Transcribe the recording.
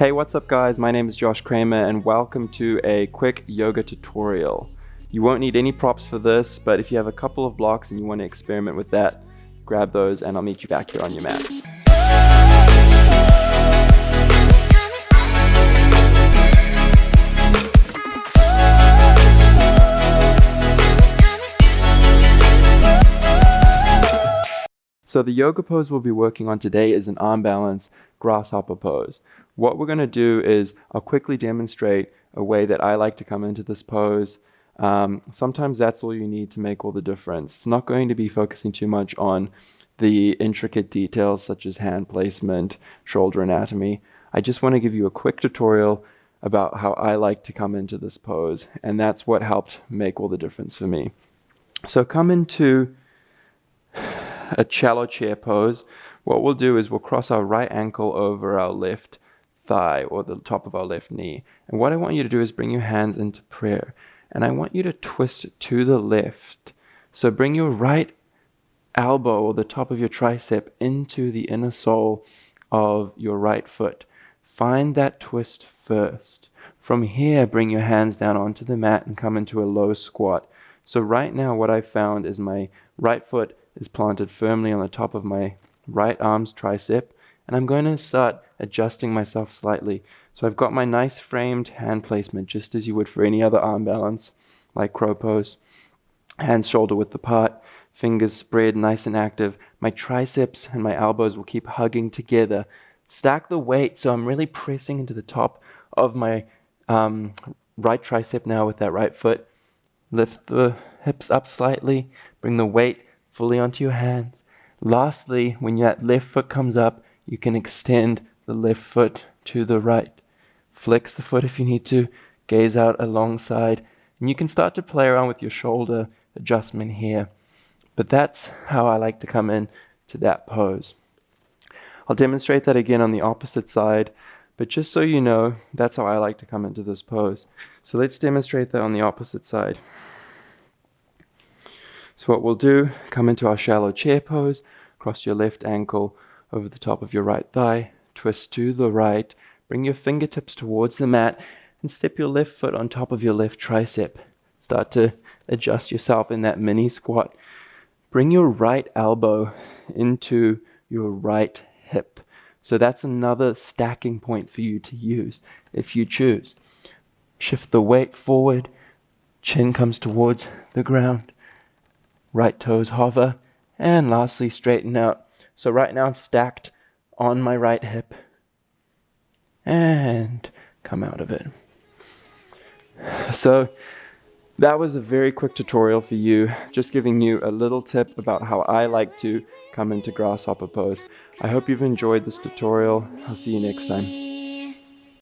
Hey, what's up guys? My name is Josh Kramer and welcome to a quick yoga tutorial. You won't need any props for this, but if you have a couple of blocks and you want to experiment with that, grab those and I'll meet you back here on your mat. So the yoga pose we'll be working on today is an arm balance grasshopper pose. What we're going to do is I'll quickly demonstrate a way that I like to come into this pose. Sometimes that's all you need to make all the difference. It's not going to be focusing too much on the intricate details such as hand placement, shoulder anatomy. I just want to give you a quick tutorial about how I like to come into this pose, and that's what helped make all the difference for me. So come into a shallow chair pose. What we'll do is we'll cross our right ankle over our left thigh or the top of our left knee. And what I want you to do is bring your hands into prayer. And I want you to twist to the left. So bring your right elbow or the top of your tricep into the inner sole of your right foot. Find that twist first. From here, bring your hands down onto the mat and come into a low squat. So right now what I found is my right foot is planted firmly on the top of my right arm's tricep, and I'm going to start adjusting myself slightly. So I've got my nice framed hand placement, just as you would for any other arm balance, like crow pose. Hands shoulder width apart, fingers spread nice and active. My triceps and my elbows will keep hugging together. Stack the weight, so I'm really pressing into the top of my right tricep now with that right foot. Lift the hips up slightly, bring the weight fully onto your hands. Lastly, when that left foot comes up, you can extend the left foot to the right. Flex the foot if you need to, gaze out alongside, and you can start to play around with your shoulder adjustment here. But that's how I like to come in to that pose. I'll demonstrate that again on the opposite side, but just so you know, that's how I like to come into this pose. So let's demonstrate that on the opposite side. So what we'll do, come into our shallow chair pose, cross your left ankle over the top of your right thigh, twist to the right, bring your fingertips towards the mat, and step your left foot on top of your left tricep. Start to adjust yourself in that mini squat. Bring your right elbow into your right hip. So that's another stacking point for you to use if you choose. Shift the weight forward, chin comes towards the ground. Right toes hover, and lastly straighten out. So right now I'm stacked on my right hip and come out of it. So that was a very quick tutorial for you, just giving you a little tip about how I like to come into grasshopper pose. I hope you've enjoyed this tutorial. I'll see you next time.